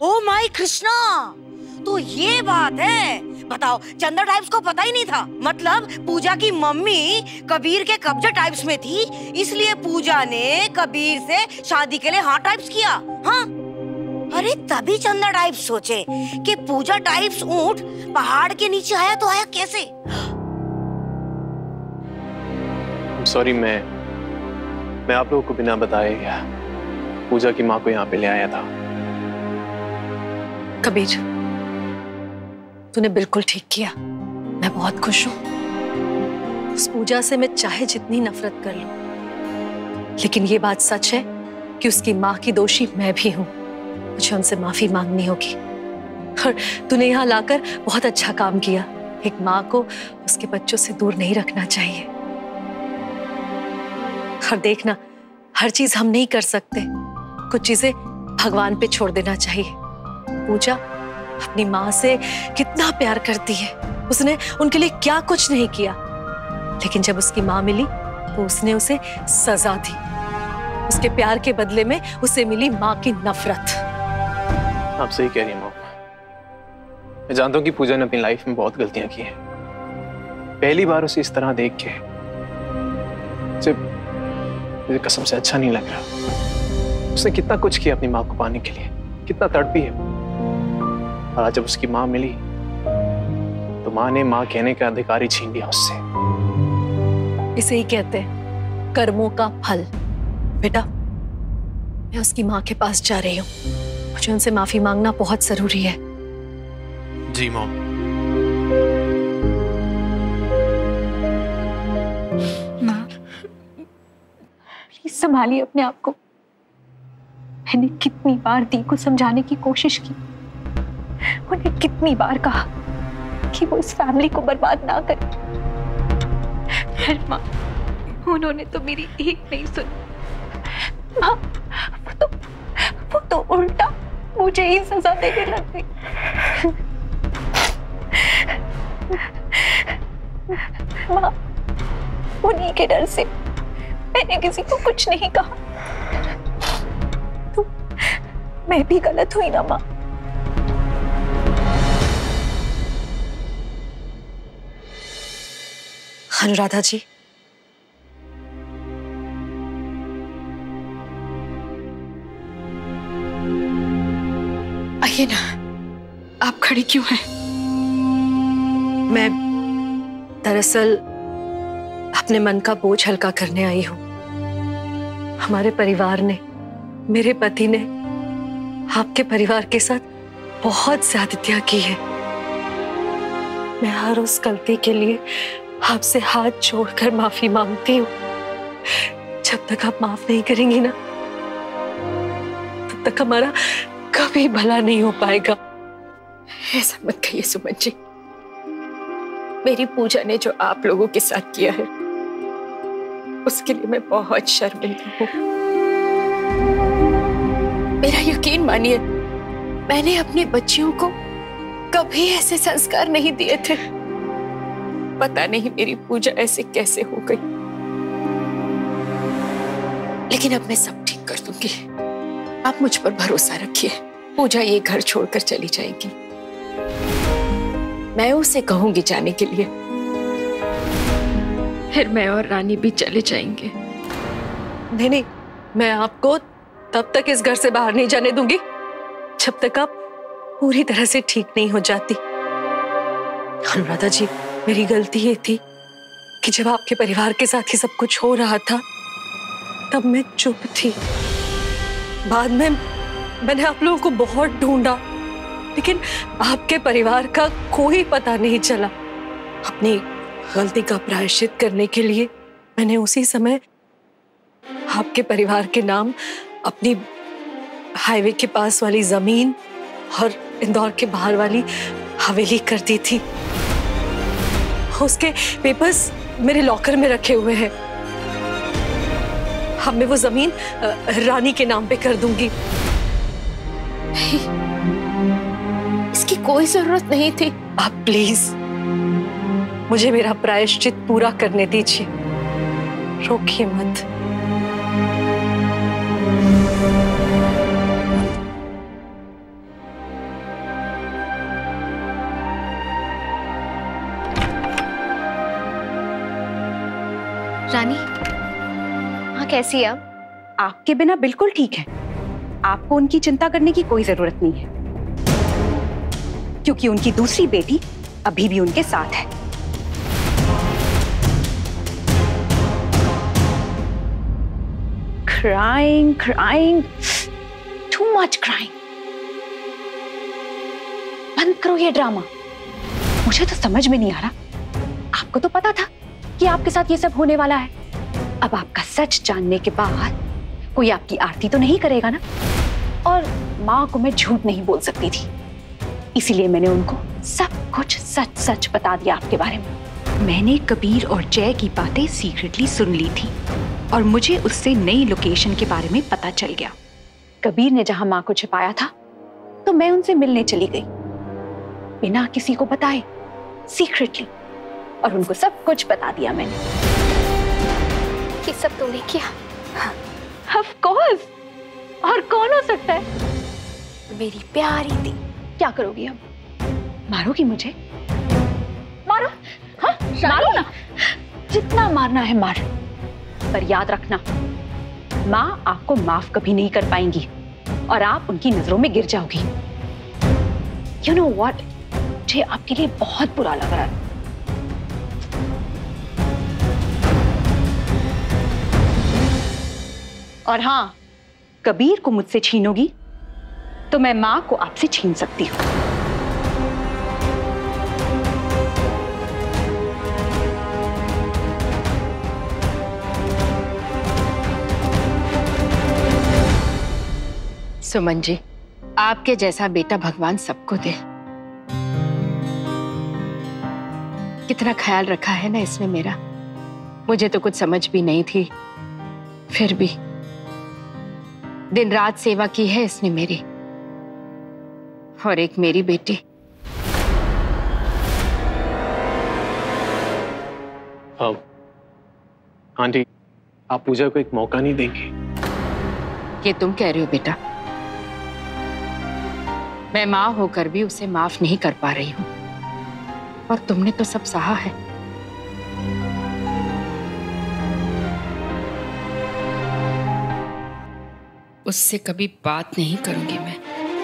Oh my Krishna, तो ये बात है। बताओ, चंदा टाइप्स को पता ही नहीं था। मतलब पूजा की मम्मी कबीर के कब्जे टाइप्स में थी, इसलिए पूजा ने कबीर से शादी के लिए हाँ टाइप्स किया। हाँ, अरे तभी चंदा टाइप्स सोचे कि पूजा टाइप्स ऊंट पहाड़ के नीचे आया तो आया कैसे। सॉरी, मैं आप लोगों को बिना बताए पूजा की माँ को यहाँ पे ले आया था। कबीर, तूने बिल्कुल ठीक किया। मैं बहुत खुश हूँ। उस पूजा से मैं चाहे जितनी नफरत कर लूं, लेकिन ये बात सच है कि उसकी माँ की दोषी मैं भी हूँ। मुझे उनसे माफी मांगनी होगी। और तूने यहाँ लाकर बहुत अच्छा काम किया। एक माँ को उसके बच्चों से दूर नहीं रखना चाहिए। और देखना, हर चीज हम नहीं कर सकते, कुछ चीजें भगवान पे छोड़ देना चाहिए। पूजा अपनी माँ से कितना प्यार करती है। उसने उनके लिए क्या कुछ नहीं किया, लेकिन जब उसकी माँ मिली तो उसने उसे सजा दी। उसके प्यार के बदले में उसे मिली माँ की नफरत। आप सही कह रही हैं माँ। मैं जानता हूँ कि पूजा ने अपनी लाइफ में बहुत गलतियां की हैं। पहली बार उसे इस तरह देख के मुझे कसम से अच्छा नहीं लग रहा। उसने कितना कुछ किया अपनी माँ को पाने के लिए, कितना तड़पी है। और आज जब उसकी माँ मिली तो माँ ने माँ कहने का अधिकार ही छीन लिया उससे। इसे ही कहते हैं कर्मों का फल। बेटा, मैं उसकी माँ के पास जा रही हूँ। मुझे उनसे माफी मांगना बहुत जरूरी है। जी मॉम। माँ, प्लीज संभालिए अपने आप को। मैंने कितनी बार दी को समझाने की कोशिश की, उन्हें कितनी बार कहा कि वो इस फैमिली को बर्बाद ना करे। फिर माँ, उन्होंने तो मेरी एक नहीं सुनी। माँ, वो तो उल्टा मुझे ही सजा देने लग गई। माँ, उन्हीं के डर से मैंने किसी को कुछ नहीं कहा। तो मैं भी गलत हुई ना माँ? अनुराधा जी, आइए ना। आप खड़ी क्यों हैं? मैं दरअसल अपने मन का बोझ हल्का करने आई हूँ। हमारे परिवार ने, मेरे पति ने आपके परिवार के साथ बहुत ज्यादतियां की है। मैं हर उस गलती के लिए आपसे हाथ जोड़कर माफी मांगती हूँ। जब तक आप माफ नहीं करेंगी ना, तब तक हमारा कभी भला नहीं हो पाएगा। ऐसा मत कहिए सुमन जी। मेरी पूजा ने जो आप लोगों के साथ किया है, उसके लिए मैं बहुत शर्मिंदा हूँ। मेरा यकीन मानिए, मैंने अपनी बच्चियों को कभी ऐसे संस्कार नहीं दिए थे। पता नहीं मेरी पूजा ऐसे कैसे हो गई, लेकिन अब मैं सब ठीक कर दूंगी। आप मुझ पर भरोसा रखिए। पूजा ये घर छोड़कर चली जाएगी। मैं उसे कहूंगी जाने के लिए, फिर मैं और रानी भी चले जाएंगे। नहीं, मैं आपको तब तक इस घर से बाहर नहीं जाने दूंगी जब तक आप पूरी तरह से ठीक नहीं हो जाती। अनुराधा जी, मेरी गलती ये थी कि जब आपके परिवार के साथ ही सब कुछ हो रहा था, तब मैं चुप थी। बाद में मैंने आप लोगों को बहुत ढूंढा, लेकिन आपके परिवार का कोई पता नहीं चला। अपनी गलती का प्रायश्चित करने के लिए मैंने उसी समय आपके परिवार के नाम अपनी हाईवे के पास वाली जमीन और इंदौर के बाहर वाली हवेली कर दी थी। उसके पेपर्स मेरे लॉकर में रखे हुए हैं। अब मैं वो जमीन रानी के नाम पे कर दूंगी। नहीं, इसकी कोई जरूरत नहीं थी। आप प्लीज मुझे मेरा प्रायश्चित पूरा करने दीजिए, रोकिए मत। रानी, हाँ कैसी है अब? आपके बिना बिल्कुल ठीक है। आपको उनकी चिंता करने की कोई जरूरत नहीं है, क्योंकि उनकी दूसरी बेटी अभी भी उनके साथ है। Crying, crying, too much crying. बंद करो ये ड्रामा। मुझे तो समझ में नहीं आ रहा, आपको तो पता था कि आपके साथ ये सब होने वाला है। अब आपका सच जानने के बाद कोई आपकी आरती तो नहीं करेगा ना। और माँ को मैं झूठ नहीं बोल सकती थी, इसीलिए मैंने उनको सब कुछ सच सच बता दिया आपके बारे में। मैंने कबीर और जय की बातें सीक्रेटली सुन ली थी और मुझे उससे नई लोकेशन के बारे में पता चल गया। कबीर ने जहां माँ को छिपाया था तो मैं उनसे मिलने चली गई, बिना किसी को बताए, सीक्रेटली, और उनको सब कुछ बता दिया मैंने। ये सब तुमने किया? ऑफ कोर्स, और कौन हो सकता है? मेरी प्यारी दी। क्या करोगी अब? मारोगी मुझे? मारो, हाँ मारो ना, जितना मारना है मार, पर याद रखना माँ आपको माफ कभी नहीं कर पाएंगी और आप उनकी नजरों में गिर जाओगी। You know what? मुझे आपके लिए बहुत बुरा लग रहा है। और हाँ, कबीर को मुझसे छीनोगी तो मैं माँ को आपसे छीन सकती हूँ। सुमन जी, आपके जैसा बेटा भगवान सबको दे। कितना ख्याल रखा है ना इसने मेरा। मुझे तो कुछ समझ भी नहीं थी, फिर भी दिन रात सेवा की है इसने मेरी। और एक मेरी बेटी। आंटी, आप पूजा को एक मौका नहीं देंगे? ये तुम कह रहे हो बेटा? मैं माँ होकर भी उसे माफ नहीं कर पा रही हूँ, और तुमने तो सब सहा है। उससे कभी बात नहीं करूंगी मैं।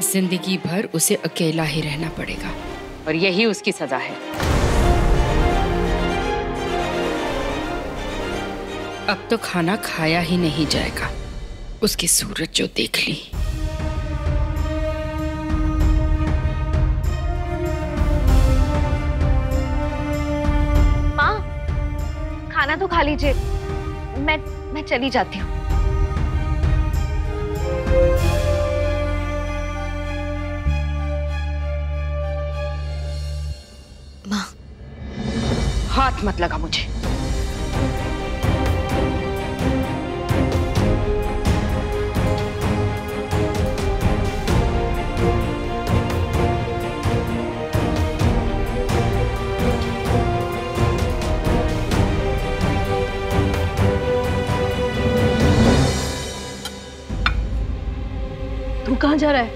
जिंदगी भर उसे अकेला ही रहना पड़ेगा, और यही उसकी सजा है। अब तो खाना खाया ही नहीं जाएगा, उसकी सूरत जो देख ली। माँ, खाना तो खा लीजिए, मैं चली जाती हूँ। माँ, हाथ मत लगा मुझे। तू कहाँ जा रहा है?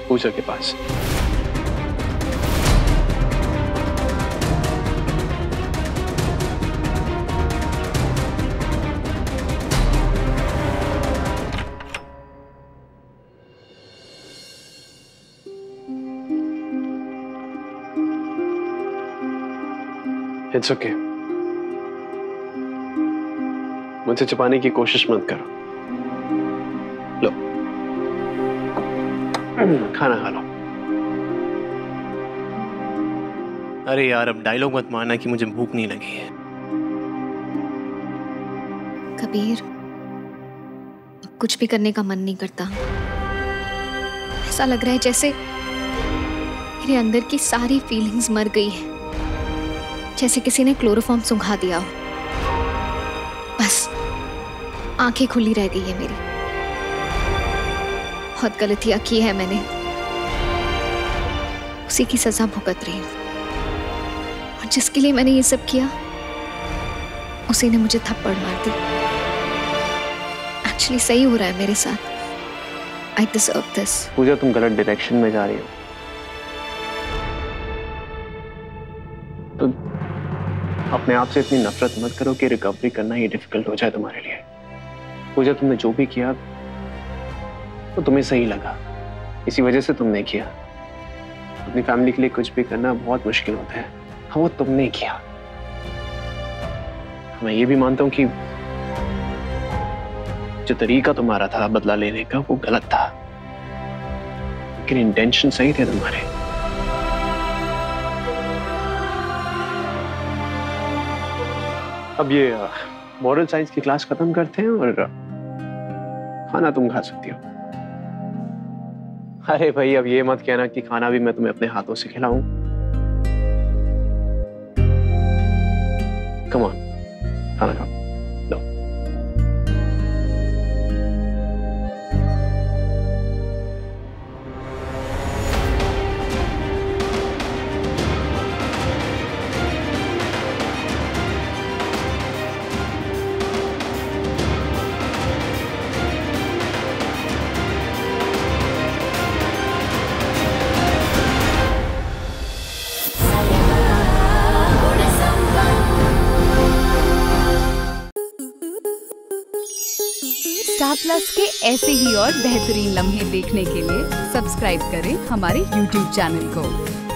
पूजा के पास। It's okay. मुझसे छुपाने की कोशिश मत करो। लो, खाना खा लो। अरे यार, अब डायलॉग मत मारना कि मुझे भूख नहीं लगी है। कबीर, अब कुछ भी करने का मन नहीं करता। ऐसा लग रहा है जैसे मेरे अंदर की सारी फीलिंग्स मर गई है, जैसे किसी ने क्लोरोफॉर्म सुंघा दिया हो। बस आंखें खुली रह गई है मेरी। बहुत गलतियां की है मैंने, उसी की सजा भुगत रही हूँ। और जिसके लिए मैंने ये सब किया, उसी ने मुझे थप्पड़ मार दी। एक्चुअली सही हो रहा है मेरे साथ। I deserve this. पूजा, तुम गलत डायरेक्शन में जा रही हो। अपने आप से इतनी नफरत मत करो कि रिकवरी करना ही डिफिकल्ट हो जाए तुम्हारे लिए। पूजा, तुमने जो भी किया वो तुम्हें सही लगा, इसी वजह से तुमने किया। अपनी फैमिली के लिए कुछ भी करना बहुत मुश्किल होता है, हाँ वो तुमने किया। मैं ये भी मानता हूं कि जो तरीका तुम्हारा था बदला लेने का वो गलत था, लेकिन इंटेंशन सही थे तुम्हारे। अब ये मॉरल साइंस की क्लास खत्म करते हैं और खाना तुम खा सकती हो। अरे भाई, अब ये मत कहना कि खाना भी मैं तुम्हें अपने हाथों से खिलाऊं। कम ऑन, खाना खाओ। लो। स्टार प्लस के ऐसे ही और बेहतरीन लम्हे देखने के लिए सब्सक्राइब करें हमारे YouTube चैनल को।